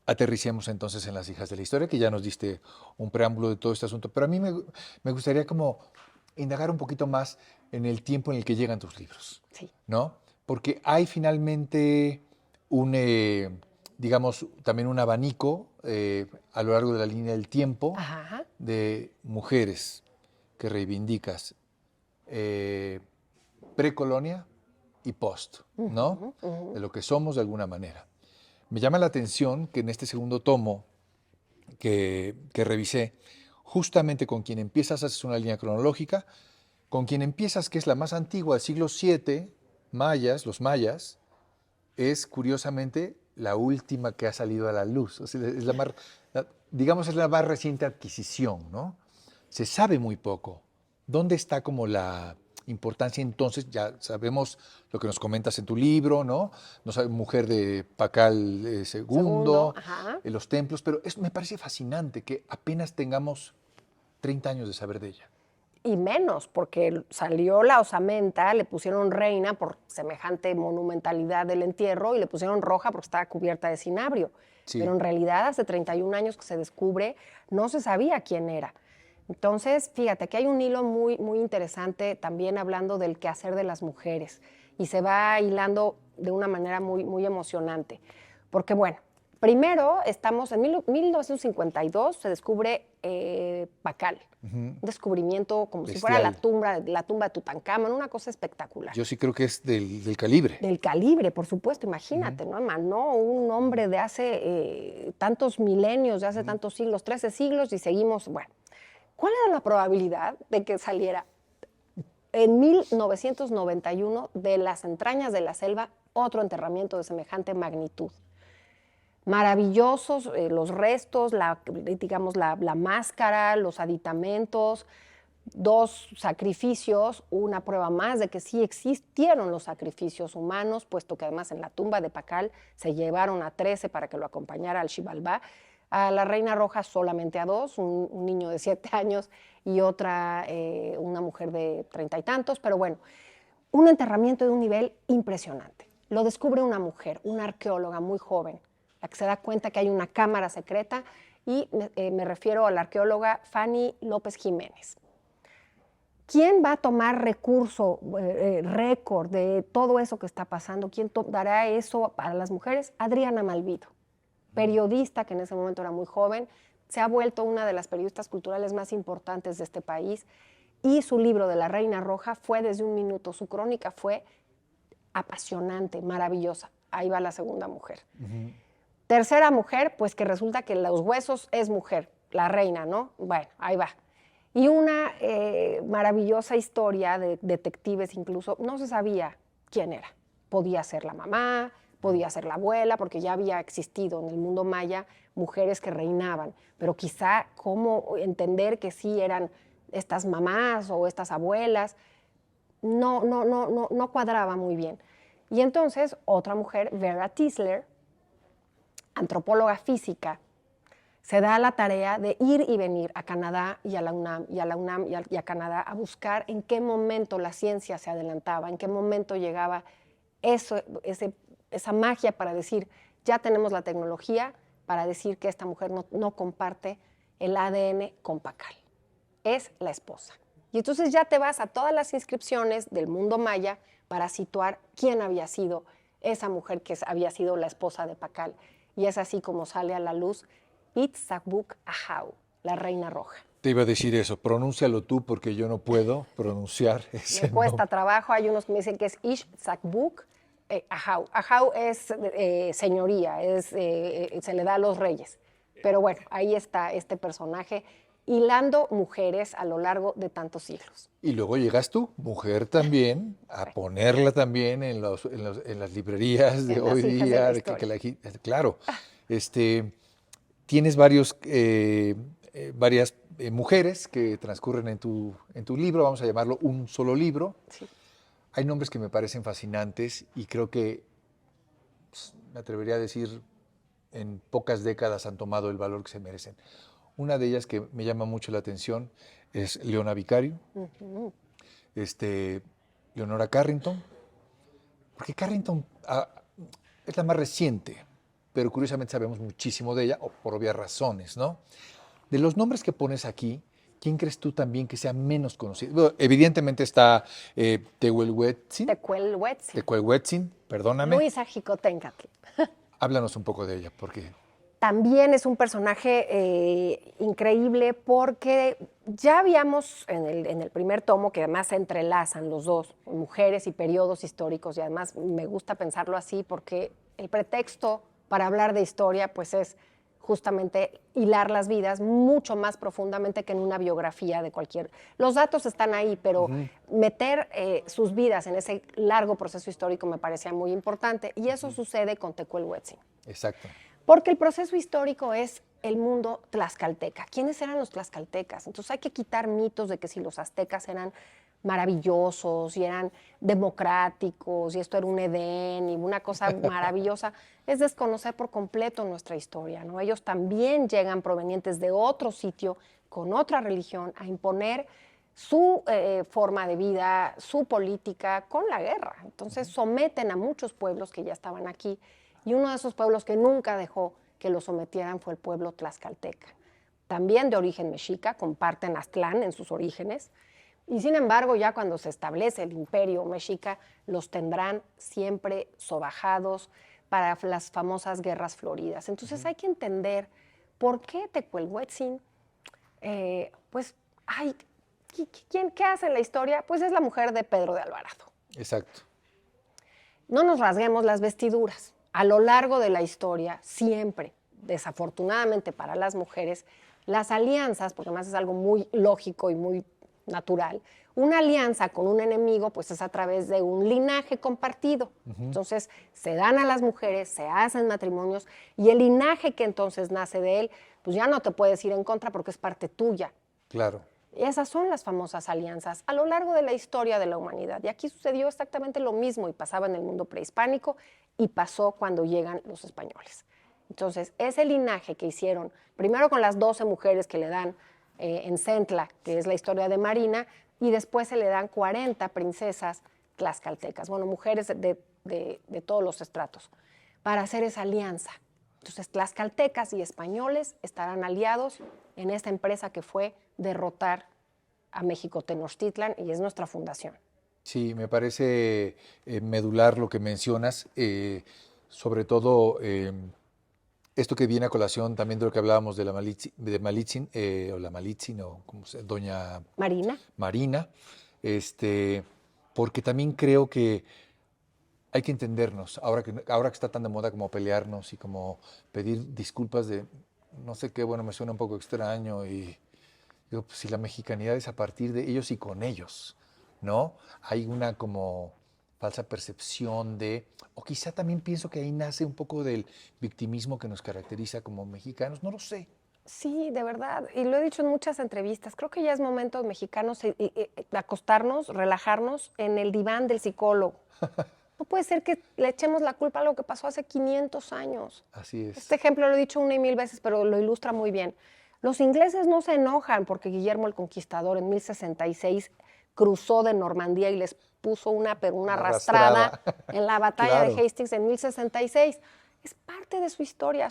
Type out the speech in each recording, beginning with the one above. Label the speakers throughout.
Speaker 1: aterricemos entonces en Las hijas de la historia, que ya nos diste un preámbulo de todo este asunto, pero a mí me gustaría como indagar un poquito más en el tiempo en el que llegan tus libros,
Speaker 2: Sí.
Speaker 1: ¿no? Porque hay finalmente un, digamos, también un abanico a lo largo de la línea del tiempo
Speaker 2: Ajá.
Speaker 1: de mujeres que reivindicas precolonia y post, ¿no?
Speaker 2: Ujú, ujú.
Speaker 1: De lo que somos de alguna manera. Me llama la atención que en este segundo tomo que revisé, justamente con quien empiezas haces una línea cronológica, con quien empiezas, que es la más antigua, del siglo VII, mayas, los mayas, es curiosamente la última que ha salido a la luz. O sea, es la más, digamos, es la más reciente adquisición, ¿no? Se sabe muy poco. ¿Dónde está como la importancia entonces? Ya sabemos lo que nos comentas en tu libro, ¿no? No sabe, mujer de Pacal
Speaker 2: Segundo,
Speaker 1: II,
Speaker 2: ajá.
Speaker 1: los templos, pero eso me parece fascinante que apenas tengamos 30 años de saber de ella.
Speaker 2: Y menos, porque salió la osamenta, le pusieron reina por semejante monumentalidad del entierro y le pusieron roja porque estaba cubierta de cinabrio. Pero
Speaker 1: Sí,
Speaker 2: en realidad hace 31 años que se descubre, no se sabía quién era. Entonces, fíjate, que hay un hilo muy, muy interesante también hablando del quehacer de las mujeres y se va hilando de una manera muy, muy emocionante. Porque bueno, primero estamos en 1952, se descubre Pacal, un descubrimiento como si fuera
Speaker 1: bestial.
Speaker 2: la tumba de Tutankamón, una cosa espectacular.
Speaker 1: Yo sí creo que es del calibre.
Speaker 2: Del calibre, por supuesto,
Speaker 1: Ujú.
Speaker 2: imagínate, ¿no? Emanó un hombre de hace tantos milenios, de hace
Speaker 1: Ujú.
Speaker 2: tantos siglos, 13 siglos, y seguimos, bueno. ¿Cuál era la probabilidad de que saliera en 1991 de las entrañas de la selva otro enterramiento de semejante magnitud? Maravillosos los restos, digamos, la máscara, los aditamentos, dos sacrificios, una prueba más de que sí existieron los sacrificios humanos, puesto que además en la tumba de Pacal se llevaron a 13 para que lo acompañara al Xibalbá, a la Reina Roja solamente a dos, un niño de 7 años y otra, una mujer de 30 y tantos, pero bueno, un enterramiento de un nivel impresionante. Lo descubre una mujer, una arqueóloga muy joven, la que se da cuenta que hay una cámara secreta y me refiero a la arqueóloga Fanny López Jiménez. ¿Quién va a tomar recurso, récord de todo eso que está pasando? ¿Quién dará eso para las mujeres? Adriana Malvido, periodista que en ese momento era muy joven, se ha vuelto una de las periodistas culturales más importantes de este país y su libro de La Reina Roja fue desde un minuto, su crónica fue apasionante, maravillosa. Ahí va la segunda mujer.
Speaker 1: Ujú.
Speaker 2: Tercera mujer, pues que resulta que los huesos es mujer, la reina, ¿no? Bueno, ahí va. Y una maravillosa historia de detectives, incluso no se sabía quién era. Podía ser la mamá, podía ser la abuela, porque ya había existido en el mundo maya mujeres que reinaban, pero quizá cómo entender que sí eran estas mamás o estas abuelas, no cuadraba muy bien. Y entonces otra mujer, Vera Tisler, antropóloga física, se da la tarea de ir y venir a Canadá y a la UNAM y a la UNAM y a Canadá a buscar en qué momento la ciencia se adelantaba, en qué momento llegaba esa magia para decir, ya tenemos la tecnología para decir que esta mujer no comparte el ADN con Pacal. Es la esposa. Y entonces ya te vas a todas las inscripciones del mundo maya para situar quién había sido esa mujer que había sido la esposa de Pacal. Y es así como sale a la luz Itzabuk Ahau, la reina roja.
Speaker 1: Te iba a decir eso, pronúncialo tú porque yo no puedo pronunciar
Speaker 2: Me
Speaker 1: ese
Speaker 2: cuesta
Speaker 1: nombre.
Speaker 2: trabajo, hay unos que me dicen que es Itzabuk Ahau. Ahau es señoría, se le da a los reyes. Pero bueno, ahí está este personaje hilando mujeres a lo largo de tantos siglos.
Speaker 1: Y luego llegas tú, mujer también, a ponerla también en las librerías de
Speaker 2: En
Speaker 1: hoy
Speaker 2: las hijas de la
Speaker 1: día,
Speaker 2: historia.
Speaker 1: claro, este, tienes varias mujeres que transcurren en tu libro, vamos a llamarlo un solo libro.
Speaker 2: Sí.
Speaker 1: Hay nombres que me parecen fascinantes y creo que, me atrevería a decir, en pocas décadas han tomado el valor que se merecen. Una de ellas que me llama mucho la atención es Leona Vicario,
Speaker 2: Uh-huh.
Speaker 1: este, Leonora Carrington, porque Carrington es la más reciente, pero curiosamente sabemos muchísimo de ella, o por obvias razones, ¿no? De los nombres que pones aquí, ¿quién crees tú también que sea menos conocido? Bueno, evidentemente está
Speaker 2: Tecuelhuetzin.
Speaker 1: Tecuelhuetzin, perdóname.
Speaker 2: Luisa Jicotencatl.
Speaker 1: Háblanos un poco de ella, porque
Speaker 2: También es un personaje increíble porque ya habíamos en el primer tomo, que además se entrelazan los dos, mujeres y periodos históricos, y además me gusta pensarlo así porque el pretexto para hablar de historia pues es justamente hilar las vidas mucho más profundamente que en una biografía de cualquier... Los datos están ahí, pero meter sus vidas en ese largo proceso histórico me parecía muy importante, y eso sucede con Tecuelhuetzin.
Speaker 1: exacto.
Speaker 2: Porque el proceso histórico es el mundo tlaxcalteca. ¿Quiénes eran los tlaxcaltecas? Entonces hay que quitar mitos de que si los aztecas eran maravillosos y eran democráticos y esto era un Edén y una cosa maravillosa, es desconocer por completo nuestra historia, ¿no? Ellos también llegan provenientes de otro sitio, con otra religión, a imponer su forma de vida, su política con la guerra. Entonces someten a muchos pueblos que ya estaban aquí, y uno de esos pueblos que nunca dejó que lo sometieran fue el pueblo tlaxcalteca. También de origen mexica, comparten Aztlán en sus orígenes, y sin embargo ya cuando se establece el imperio mexica, los tendrán siempre sobajados para las famosas guerras floridas. Entonces hay que entender por qué Tecuelhuetzin, pues, ay, ¿qué hace en la historia? Pues es la mujer de Pedro de Alvarado.
Speaker 1: Exacto.
Speaker 2: No nos rasguemos las vestiduras. A lo largo de la historia, siempre, desafortunadamente para las mujeres, las alianzas, porque además es algo muy lógico y muy natural, una alianza con un enemigo pues es a través de un linaje compartido. Entonces se dan a las mujeres, se hacen matrimonios, y el linaje que entonces nace de él, pues ya no te puedes ir en contra porque es parte tuya.
Speaker 1: Claro.
Speaker 2: Esas son las famosas alianzas a lo largo de la historia de la humanidad. Y aquí sucedió exactamente lo mismo, y pasaba en el mundo prehispánico y pasó cuando llegan los españoles. Entonces, ese linaje que hicieron, primero con las 12 mujeres que le dan en Centla, que es la historia de Marina, y después se le dan 40 princesas tlaxcaltecas, bueno, mujeres de todos los estratos, para hacer esa alianza. Entonces, tlaxcaltecas y españoles estarán aliados en esta empresa que fue derrotar a México Tenochtitlan, y es nuestra fundación.
Speaker 1: Sí, me parece medular lo que mencionas, sobre todo esto que viene a colación también de lo que hablábamos de la Malitzin, o la Malitzin, o como se, doña
Speaker 2: Marina.
Speaker 1: Marina, porque también creo que hay que entendernos, ahora que está tan de moda como pelearnos y como pedir disculpas de no sé qué, bueno, me suena un poco extraño, y digo, pues si la mexicanidad es a partir de ellos y con ellos, ¿no? Hay una como falsa percepción de, o quizá también pienso que ahí nace un poco del victimismo que nos caracteriza como mexicanos, no lo sé.
Speaker 2: Sí, de verdad. Y lo he dicho en muchas entrevistas. Creo que ya es momento mexicanos acostarnos, relajarnos en el diván del psicólogo. No puede ser que le echemos la culpa a lo que pasó hace 500 años.
Speaker 1: Así es.
Speaker 2: Este ejemplo lo he dicho una y mil veces, pero lo ilustra muy bien. Los ingleses no se enojan porque Guillermo el Conquistador en 1066 cruzó de Normandía y les puso una arrastrada en la batalla
Speaker 1: Claro.
Speaker 2: de Hastings en 1066. Es parte de su historia.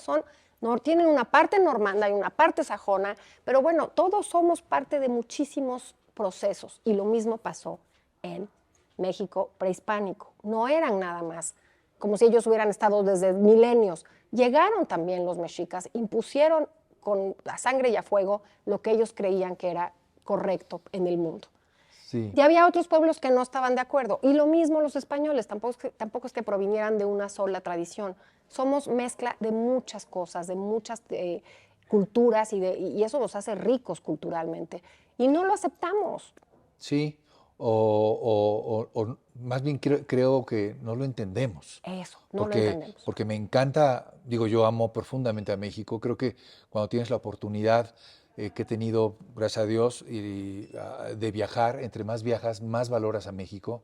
Speaker 2: Tienen una parte normanda y una parte sajona, pero bueno, todos somos parte de muchísimos procesos, y lo mismo pasó en México prehispánico. No eran nada más como si ellos hubieran estado desde milenios. Llegaron también los mexicas, impusieron con a sangre y a fuego lo que ellos creían que era correcto en el mundo.
Speaker 1: Sí.
Speaker 2: Y había otros pueblos que no estaban de acuerdo. Y lo mismo los españoles, tampoco es que provinieran de una sola tradición. Somos mezcla de muchas cosas, de muchas culturas, y eso nos hace ricos culturalmente. Y no lo aceptamos.
Speaker 1: Sí, o más bien creo que no lo entendemos.
Speaker 2: Eso, no lo
Speaker 1: Porque,
Speaker 2: entendemos.
Speaker 1: porque me encanta, digo, yo amo profundamente a México. Creo que cuando tienes la oportunidad que he tenido, gracias a Dios, de viajar, entre más viajas, más valoras a México.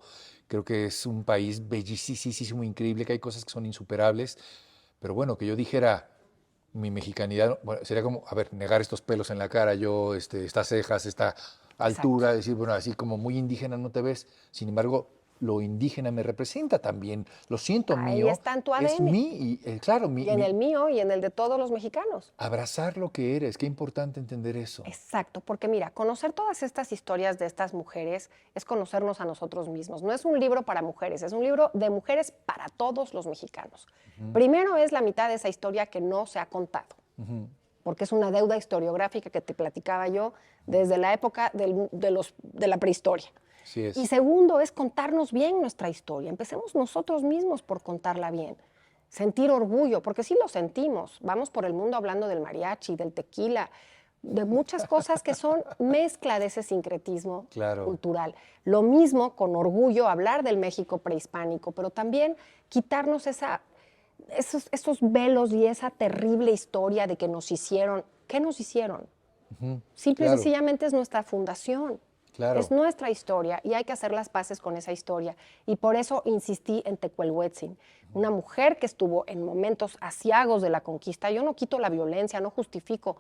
Speaker 1: Creo que es un país bellísimo, increíble, que hay cosas que son insuperables. Pero bueno, que yo dijera mi mexicanidad, bueno, sería como, a ver, negar estos pelos en la cara, yo, estas cejas, esta altura,
Speaker 2: Exacto.
Speaker 1: decir, bueno, así como muy indígena no te ves. Sin embargo, lo indígena me representa también, lo siento
Speaker 2: Ahí
Speaker 1: mío,
Speaker 2: está en tu
Speaker 1: es
Speaker 2: ADN.
Speaker 1: mí, y, claro,
Speaker 2: Y en el mío y en el de todos los mexicanos.
Speaker 1: abrazar lo que eres, qué importante entender eso.
Speaker 2: Exacto, porque mira, conocer todas estas historias de estas mujeres es conocernos a nosotros mismos. No es un libro para mujeres, es un libro de mujeres para todos los mexicanos. Primero es la mitad de esa historia que no se ha contado, porque es una deuda historiográfica que te platicaba yo desde la época de la prehistoria.
Speaker 1: Así es.
Speaker 2: Y segundo es contarnos bien nuestra historia. Empecemos nosotros mismos por contarla bien. Sentir orgullo, porque sí lo sentimos. Vamos por el mundo hablando del mariachi, del tequila, de muchas cosas que son mezcla de ese sincretismo
Speaker 1: Claro.
Speaker 2: cultural. Lo mismo con orgullo hablar del México prehispánico, pero también quitarnos esos velos y esa terrible historia de que nos hicieron. ¿Qué nos hicieron? Simple y
Speaker 1: Claro.
Speaker 2: sencillamente es nuestra fundación.
Speaker 1: Claro.
Speaker 2: Es nuestra historia y hay que hacer las paces con esa historia. Y por eso insistí en Tecuelhuetzin, una mujer que estuvo en momentos aciagos de la conquista. Yo no quito la violencia, no justifico.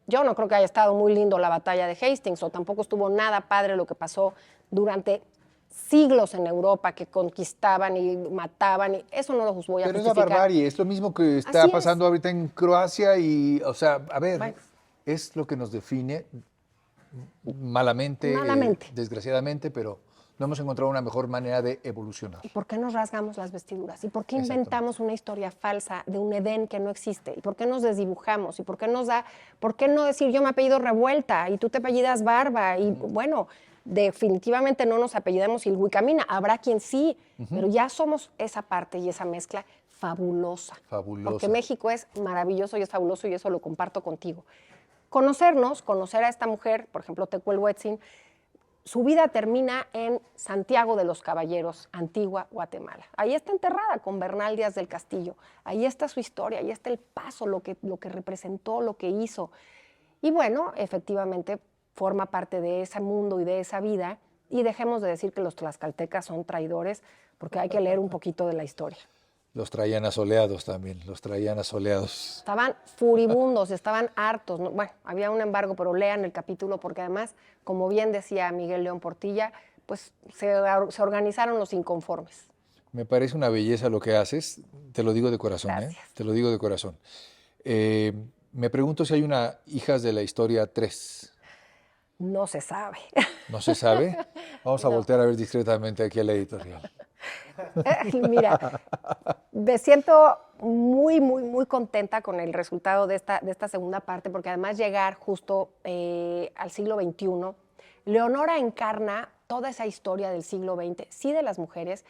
Speaker 2: Yo no creo que haya estado muy lindo la batalla de Hastings o tampoco estuvo nada padre lo que pasó durante siglos en Europa, que conquistaban y mataban. Y eso no lo voy a
Speaker 1: Pero es la
Speaker 2: justificar.
Speaker 1: barbarie, es lo mismo que está
Speaker 2: Así es.
Speaker 1: pasando ahorita en Croacia y, o sea, a ver,
Speaker 2: Bueno.
Speaker 1: es lo que nos define malamente,
Speaker 2: Malamente.
Speaker 1: desgraciadamente, pero no hemos encontrado una mejor manera de evolucionar.
Speaker 2: ¿Y por qué nos rasgamos las vestiduras? ¿Y por qué
Speaker 1: Exactamente.
Speaker 2: inventamos una historia falsa de un Edén que no existe? ¿Y por qué nos desdibujamos? ¿Y por qué no decir yo me apellido Revuelta y tú te apellidas Barba? Y bueno, definitivamente no nos apellidamos Ilhuicamina. Habrá quien sí, pero ya somos esa parte y esa mezcla fabulosa.
Speaker 1: Fabulosa.
Speaker 2: Porque México es maravilloso y es fabuloso y eso lo comparto contigo. Conocernos, conocer a esta mujer, por ejemplo, Tecuelhuetzin, su vida termina en Santiago de los Caballeros, Antigua, Guatemala. Ahí está enterrada con Bernal Díaz del Castillo. Ahí está su historia, ahí está el paso, lo que representó, lo que hizo. Y bueno, efectivamente forma parte de ese mundo y de esa vida. Y dejemos de decir que los tlaxcaltecas son traidores, porque hay que leer un poquito de la historia.
Speaker 1: Los traían asoleados también, los traían asoleados.
Speaker 2: Estaban furibundos, estaban hartos. ¿No? Bueno, había un embargo, pero lean el capítulo porque además, como bien decía Miguel León Portilla, pues se organizaron los inconformes.
Speaker 1: Me parece una belleza lo que haces, te lo digo de corazón,
Speaker 2: Gracias.
Speaker 1: te lo digo de corazón. Me pregunto si hay una Hijas de la Historia 3.
Speaker 2: No se sabe.
Speaker 1: ¿No se sabe? Vamos a voltear a ver discretamente aquí a la editorial.
Speaker 2: Mira, me siento muy, muy, muy contenta con el resultado de esta segunda parte, porque además llegar justo al siglo XXI, Leonora encarna toda esa historia del siglo XX, sí de las mujeres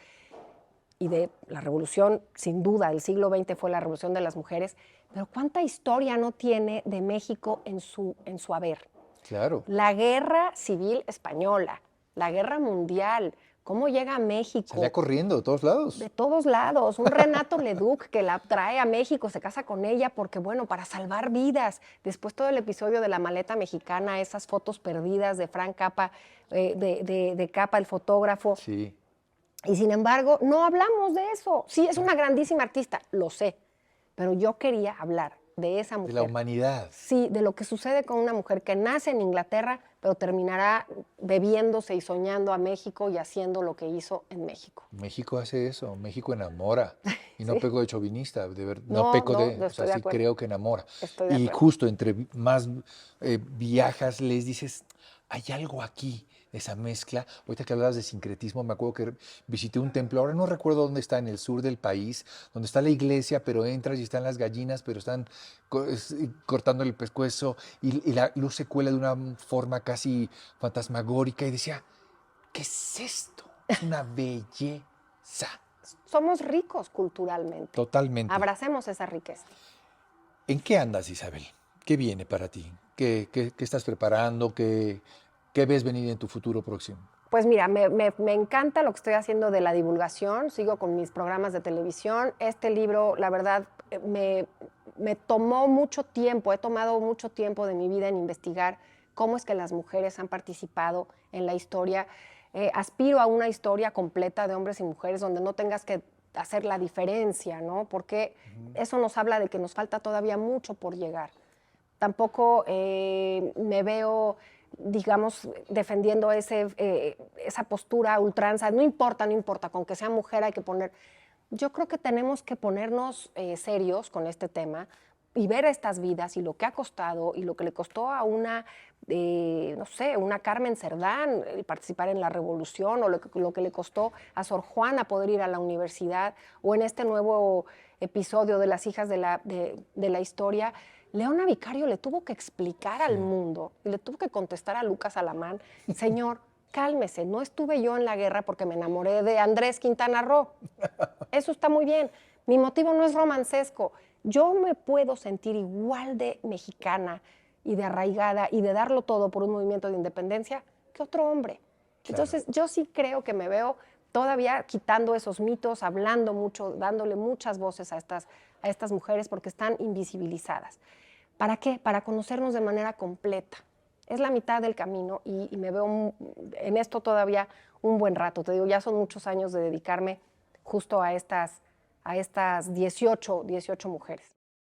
Speaker 2: y de la revolución, sin duda, del siglo XX fue la revolución de las mujeres, pero ¿cuánta historia no tiene de México en su haber?
Speaker 1: Claro.
Speaker 2: La guerra civil española, la guerra mundial, cómo llega a México.
Speaker 1: Salía corriendo de todos lados.
Speaker 2: De todos lados. Un Renato Leduc que la trae a México, se casa con ella porque, bueno, para salvar vidas. Después todo el episodio de la maleta mexicana, esas fotos perdidas de Frank Capa, de Capa, el fotógrafo.
Speaker 1: Sí.
Speaker 2: Y sin embargo, no hablamos de eso. Sí, es una grandísima artista, lo sé. Pero yo quería hablar de esa mujer.
Speaker 1: De la humanidad.
Speaker 2: Sí, de lo que sucede con una mujer que nace en Inglaterra, pero terminará bebiéndose y soñando a México y haciendo lo que hizo en México.
Speaker 1: México hace eso, México enamora. Y no
Speaker 2: Sí.
Speaker 1: peco de chauvinista,
Speaker 2: No,
Speaker 1: no peco
Speaker 2: no,
Speaker 1: de,
Speaker 2: no
Speaker 1: o
Speaker 2: estoy
Speaker 1: sea,
Speaker 2: de
Speaker 1: sí
Speaker 2: acuerdo.
Speaker 1: creo que enamora.
Speaker 2: Estoy de
Speaker 1: Y
Speaker 2: acuerdo.
Speaker 1: justo entre más viajas, les dices, hay algo aquí, esa mezcla. Ahorita que hablabas de sincretismo, me acuerdo que visité un templo, ahora no recuerdo dónde está, en el sur del país, donde está la iglesia, pero entras y están las gallinas, pero están cortando el pescuezo y la luz se cuela de una forma casi fantasmagórica y decía, ¿qué es esto? Es una belleza.
Speaker 2: Somos ricos culturalmente.
Speaker 1: Totalmente.
Speaker 2: Abracemos esa riqueza.
Speaker 1: ¿En qué andas, Isabel? ¿Qué viene para ti? ¿Qué estás preparando? ¿Qué ves venir en tu futuro próximo?
Speaker 2: Pues mira, me encanta lo que estoy haciendo de la divulgación, sigo con mis programas de televisión. Este libro, la verdad, me tomó mucho tiempo, he tomado mucho tiempo de mi vida en investigar cómo es que las mujeres han participado en la historia. Aspiro a una historia completa de hombres y mujeres donde no tengas que hacer la diferencia, ¿no? Porque eso nos habla de que nos falta todavía mucho por llegar. Tampoco me veo digamos, defendiendo esa postura a ultranza. No importa, con que sea mujer hay que poner. Yo creo que tenemos que ponernos serios con este tema y ver estas vidas y lo que ha costado y lo que le costó a una, no sé, una Carmen Cerdán participar en la revolución, o lo que le costó a Sor Juana poder ir a la universidad, o en este nuevo episodio de las hijas de la historia. Leona Vicario le tuvo que explicar al mundo y le tuvo que contestar a Lucas Alamán, señor, cálmese, no estuve yo en la guerra porque me enamoré de Andrés Quintana Roo. Eso está muy bien. Mi motivo no es romancesco. Yo me puedo sentir igual de mexicana y de arraigada y de darlo todo por un movimiento de independencia que otro hombre. Claro. Entonces, yo sí creo que me veo todavía quitando esos mitos, hablando mucho, dándole muchas voces a estas mujeres porque están invisibilizadas. ¿Para qué? Para conocernos de manera completa. Es la mitad del camino y me veo en esto todavía un buen rato. Te digo, ya son muchos años de dedicarme justo a estas 18 mujeres.